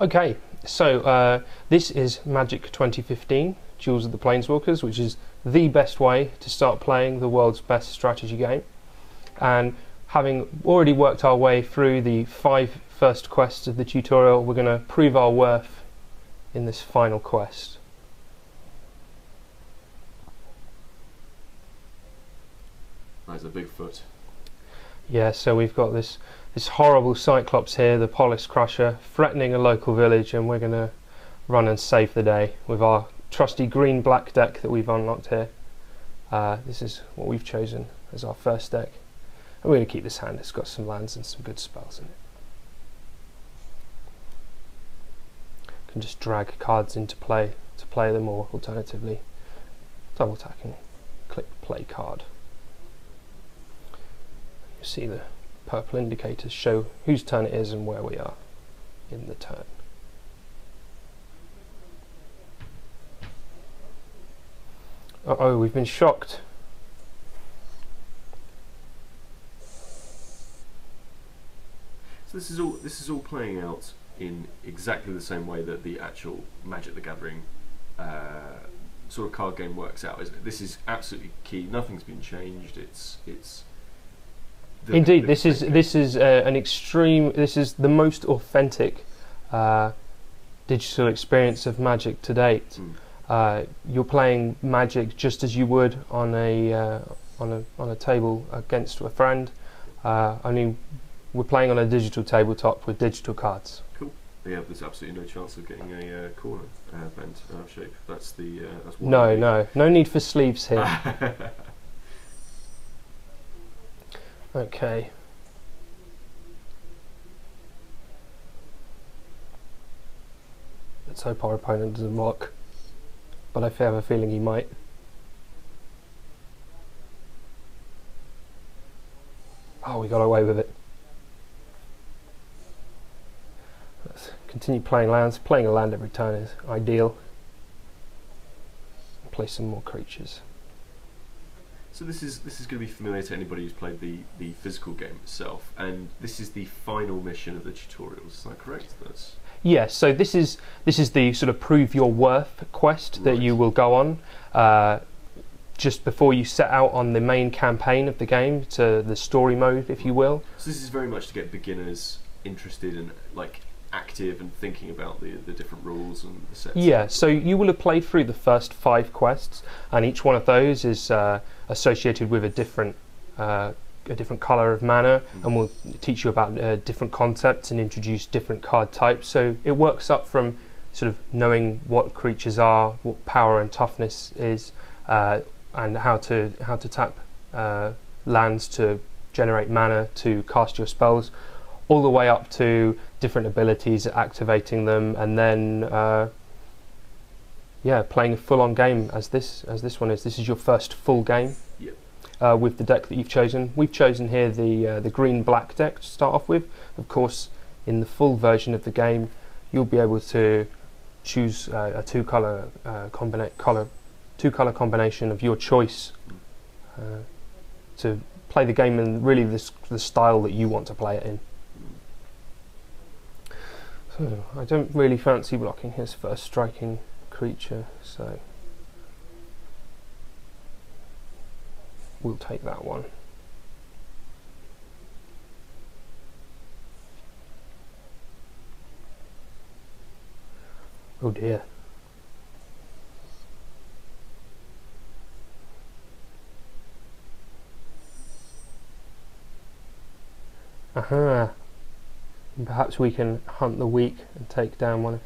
Okay, so this is Magic 2015, Duels of the Planeswalkers, which is the best way to start playing the world's best strategy game. And having already worked our way through the 5 first quests of the tutorial, we're going to prove our worth in this final quest. That's a Bigfoot. Yeah, so we've got this horrible Cyclops here, the Polis Crusher, threatening a local village, and we're going to run and save the day with our trusty green-black deck that we've unlocked here. This is what we've chosen as our first deck. And we're going to keep this hand, it's got some lands and some good spells in it. Can just drag cards into play to play them, or alternatively double tap and click play card. You see the purple indicators show whose turn it is and where we are in the turn. Uh-oh, we've been shocked. So this is all playing out in exactly the same way that the actual Magic the Gathering sort of card game works out, isn't it? This is absolutely key. Nothing's been changed. Indeed, this is an extreme. This is the most authentic digital experience of Magic to date. You're playing Magic just as you would on a table against a friend. Only we're playing on a digital tabletop with digital cards. Cool. Yeah, there's absolutely no chance of getting a corner bent out of shape. That's no need for sleeves here. Okay. Let's hope our opponent doesn't block, but I have a feeling he might. Oh, we got away with it. Let's continue playing lands. Playing a land every turn is ideal. Play some more creatures. So this is going to be familiar to anybody who's played the physical game itself, and this is the final mission of the tutorials. Is that correct? Yes. So this is the sort of prove your worth quest that you will go on just before you set out on the main campaign of the game, to the story mode, if you will. So this is very much to get beginners interested and active and thinking about the different rules and the sets. Yeah, so you will have played through the first 5 quests, and each one of those is associated with a different colour of mana, and will teach you about different concepts and introduce different card types. So it works up from sort of knowing what creatures are, what power and toughness is, and how to tap lands to generate mana to cast your spells, all the way up to different abilities, activating them, and then playing a full-on game as this one is. This is your first full game. Yep. With the deck that you've chosen. We've chosen here the green-black deck to start off with. Of course, in the full version of the game, you'll be able to choose a two-color combination of your choice to play the game in really the style that you want to play it in. So I don't really fancy blocking his first striking creature, so we'll take that one. Oh dear. Aha. And perhaps we can hunt the weak and take down one of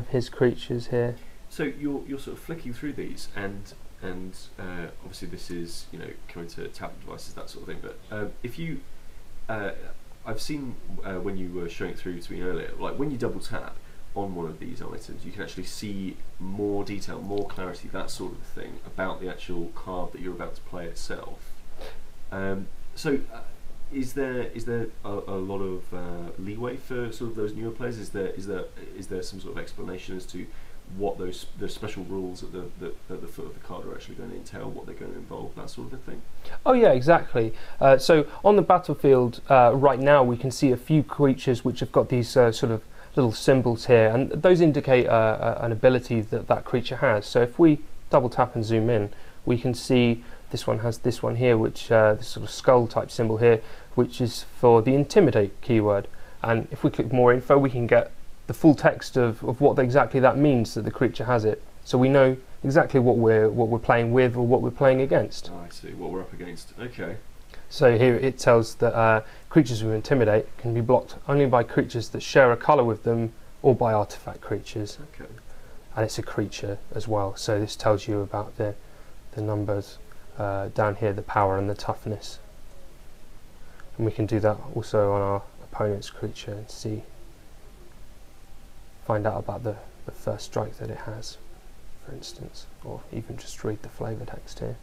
his creatures here. So you're sort of flicking through these, and obviously this is coming to tablet devices, that sort of thing. But if you, I've seen when you were showing it through to me earlier, when you double tap on one of these items, you can actually see more detail, more clarity, that sort of thing about the actual card that you're about to play itself. Is there a lot of leeway for sort of those newer players? Is there some sort of explanation as to what those special rules at the foot of the card are actually going to entail, what they're going to involve, that sort of thing? Oh yeah, exactly. So on the battlefield right now, we can see a few creatures which have got these sort of little symbols here, and those indicate an ability that that creature has. So if we double tap and zoom in, we can see this one has this one here, which this sort of skull type symbol here, which is for the intimidate keyword. And if we click more info, we can get the full text of what exactly that means that the creature has it. So we know exactly what we're playing with or what we're playing against. Oh, I see what we're up against. Okay. So here it tells that creatures with intimidate can be blocked only by creatures that share a colour with them or by artifact creatures. Okay. And it's a creature as well. So this tells you about the numbers down here, the power and the toughness. And we can do that also on our opponent's creature and find out about the first strike that it has, for instance, or even just read the flavour text here.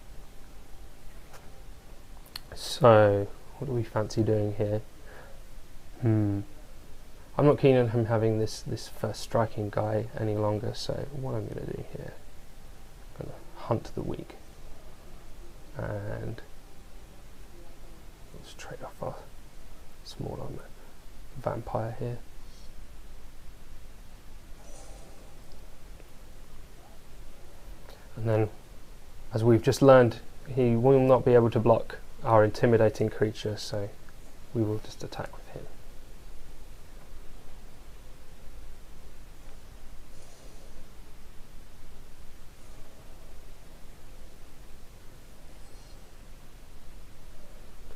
So, what do we fancy doing here? I'm not keen on him having this first striking guy any longer, so what I'm going to do here, I'm going to hunt the weak, and let's trade off our small on the vampire here. And then, as we've just learned, he will not be able to block our intimidating creature, so we will just attack with him.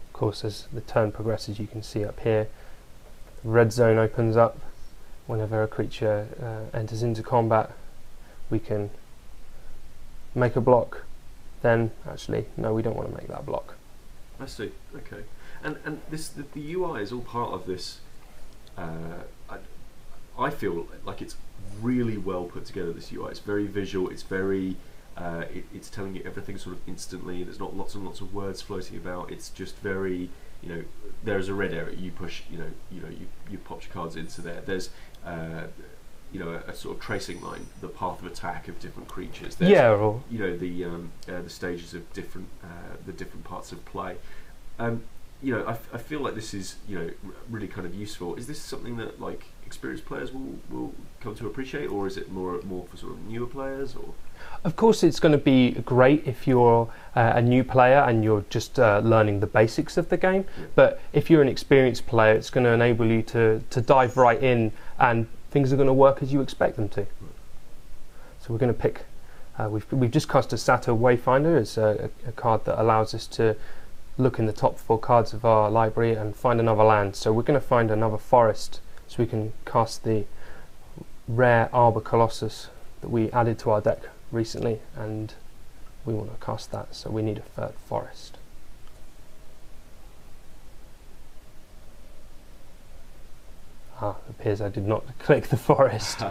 Of course, as the turn progresses, you can see up here, the red zone opens up. Whenever a creature enters into combat, we can make a block. Then, actually, no, we don't want to make that block. I see. Okay, and this the UI is all part of this. I feel like it's really well put together. This UI, it's very visual. It's very it's telling you everything sort of instantly. There's not lots and lots of words floating about. It's just very, you know, there's a red area. You push, you pop your cards into there. There's you know, a sort of tracing line, the path of attack of different creatures. There's, yeah, or you know, the stages of different the different parts of play. You know, I feel like this is, you know, really kind of useful. Is this something that like experienced players will come to appreciate, or is it more for sort of newer players? Or of course, it's going to be great if you're a new player and you're just learning the basics of the game. Yeah. But if you're an experienced player, it's going to enable you to dive right in, and things are going to work as you expect them to. So we're going to pick. We've just cast a Sato Wayfinder as a card that allows us to look in the top 4 cards of our library and find another land. So we're going to find another forest, so we can cast the rare Arbor Colossus that we added to our deck recently, and we want to cast that, so we need a 3rd forest. Ah, it appears I did not click the forest.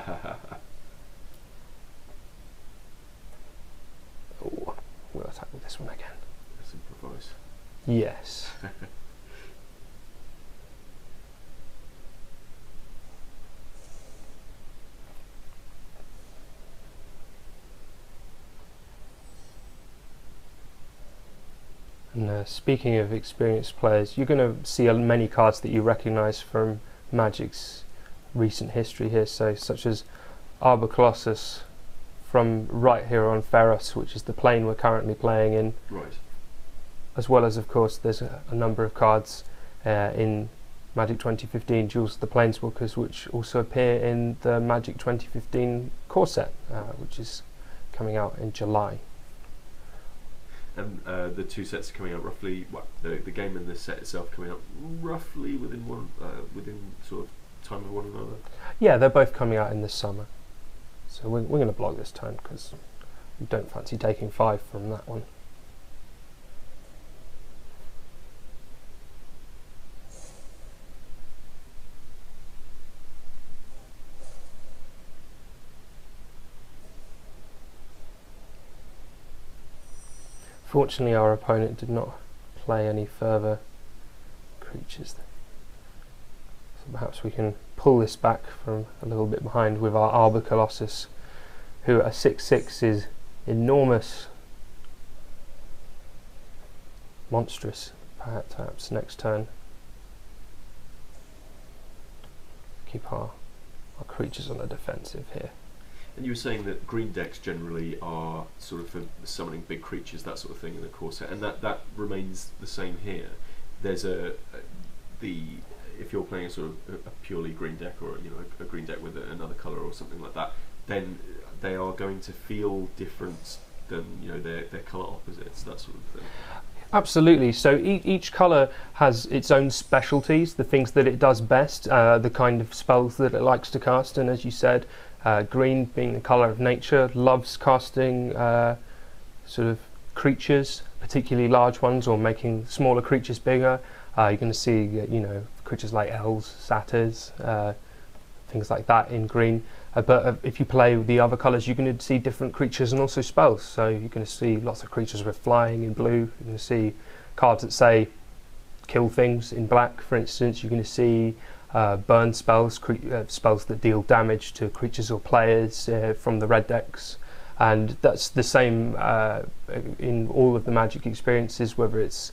Oh, we'll attack with this one again. Let's improvise. Yes. And speaking of experienced players, you're going to see many cards that you recognise from Magic's recent history here, so such as Arbor Colossus from right here on Ferros, which is the plane we're currently playing in. Right. As well as, of course, there's a number of cards in Magic 2015 Duels of the Planeswalkers, which also appear in the Magic 2015 core set, which is coming out in July. And the 2 sets are coming out roughly. Well, the game and the set itself coming out roughly within sort of time of one another. Yeah, they're both coming out in this summer. So we're going to block this turn because we don't fancy taking 5 from that one. Fortunately, our opponent did not play any further creatures. So perhaps we can pull this back from a little bit behind with our Arbor Colossus, who at a 6/6 is enormous, monstrous. Perhaps next turn keep our our creatures on the defensive here. And you were saying that green decks generally are sort of for summoning big creatures, that sort of thing in the core set, and that remains the same here. There's if you're playing a sort of a purely green deck, or a green deck with another colour or something like that, then they are going to feel different than their colour opposites, that sort of thing. Absolutely. So each colour has its own specialties, the things that it does best, the kind of spells that it likes to cast. And as you said, green being the colour of nature, loves casting sort of creatures, particularly large ones, or making smaller creatures bigger. You're going to see, creatures like elves, satyrs, things like that in green. But if you play with the other colours, you're going to see different creatures and also spells. So you're going to see lots of creatures with flying in blue. You're going to see cards that say kill things in black, for instance. You're going to see burn spells, spells that deal damage to creatures or players from the red decks. And that's the same in all of the Magic experiences, whether it's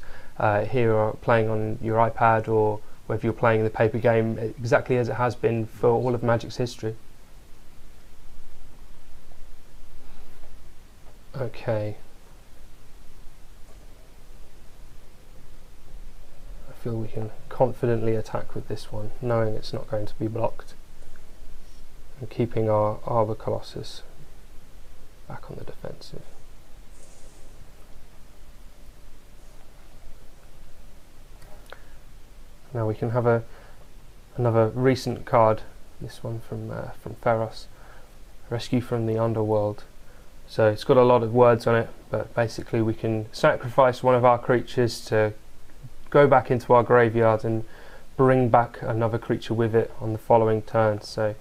here or playing on your iPad, or whether you're playing the paper game, exactly as it has been for all of Magic's history. Okay. I feel we can confidently attack with this one, knowing it's not going to be blocked, and keeping our Arbor Colossus back on the defensive. Now we can have another recent card, this one from Feros, Rescue from the Underworld. So it's got a lot of words on it, but basically we can sacrifice one of our creatures to go back into our graveyard and bring back another creature with it on the following turn. So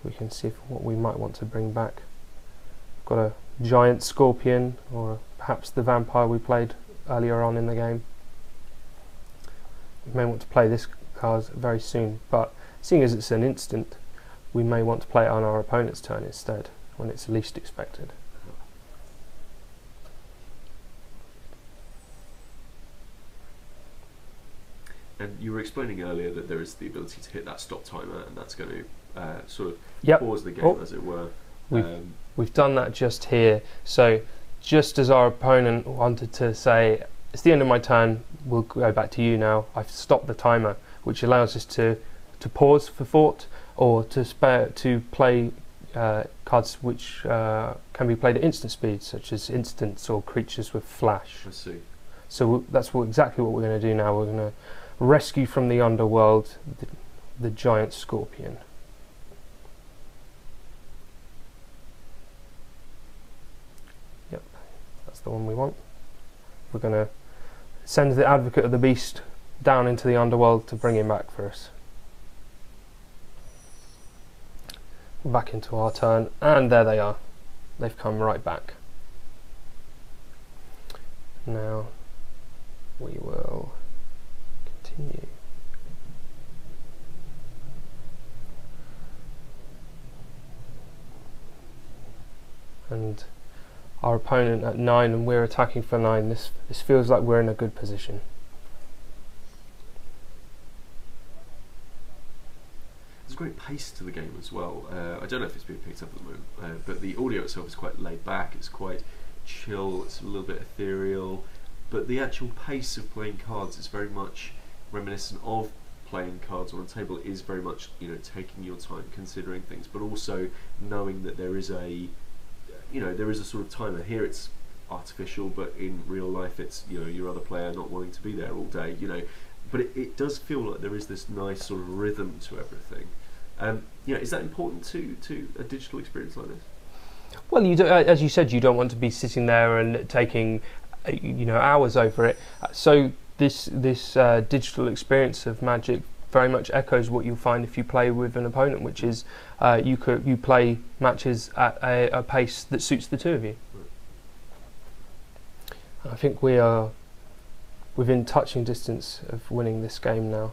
we can see what we might want to bring back. We've got a giant scorpion, or perhaps the vampire we played earlier on in the game. We may want to play this card very soon, but seeing as it's an instant, we may want to play it on our opponent's turn instead, when it's least expected. And you were explaining earlier that there is the ability to hit that stop timer, and that's going to sort of pause the game, as it were. We've done that just here. So just as our opponent wanted to say, it's the end of my turn, we'll go back to you now, I've stopped the timer, which allows us to pause for thought, or to play cards which can be played at instant speed, such as instants or creatures with flash. I see. So that's exactly what we're going to do now. We're going to rescue from the underworld the giant scorpion. Yep, that's the one we want. We're going to send the Advocate of the Beast down into the underworld to bring him back for us. Back into our turn, and there they are. They've come right back. Now we will continue. And our opponent at 9, and we're attacking for 9. This feels like we're in a good position. There's great pace to the game as well. I don't know if it's being picked up at the moment, but the audio itself is quite laid back, it's quite chill, it's a little bit ethereal, but the actual pace of playing cards is very much reminiscent of playing cards on a table. It is very much, taking your time, considering things, but also knowing that there is a sort of timer. Here it's artificial, but in real life it's, your other player not wanting to be there all day, but it does feel like there is this nice sort of rhythm to everything. Is that important to a digital experience like this? Well, as you said, you don't want to be sitting there and taking hours over it. So this digital experience of Magic very much echoes what you'll find if you play with an opponent, which is you play matches at a pace that suits the two of you. Right. I think we are within touching distance of winning this game now.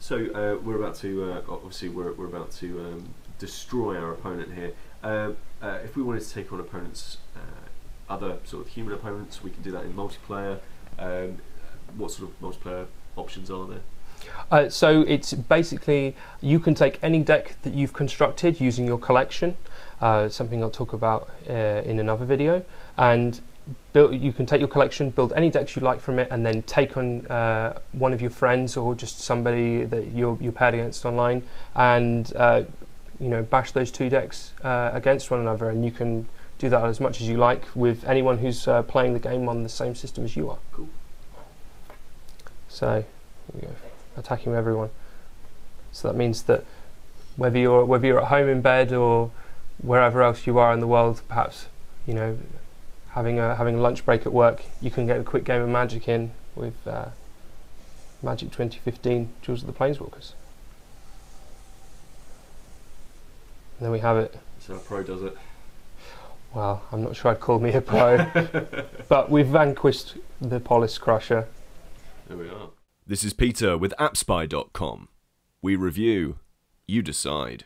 So we're about to obviously we're about to destroy our opponent here. If we wanted to take on opponents, other sort of human opponents, we can do that in multiplayer. What sort of multiplayer options are there? So it's basically, you can take any deck that you've constructed using your collection, something I'll talk about in another video, and you can take your collection, build any decks you like from it, and then take on one of your friends or just somebody that you're paired against online, and bash those two decks against one another, and you can do that as much as you like with anyone who's playing the game on the same system as you are. Cool. So, here we go. Attacking everyone. So that means that whether you're at home in bed or wherever else you are in the world, perhaps having a lunch break at work, you can get a quick game of Magic in with Magic 2015 Duels of the Planeswalkers. And there we have it. So a pro does it. Well, I'm not sure I'd call me a pro, but we've vanquished the Polis Crusher. There we are. This is Peter with AppSpy.com. We review, you decide.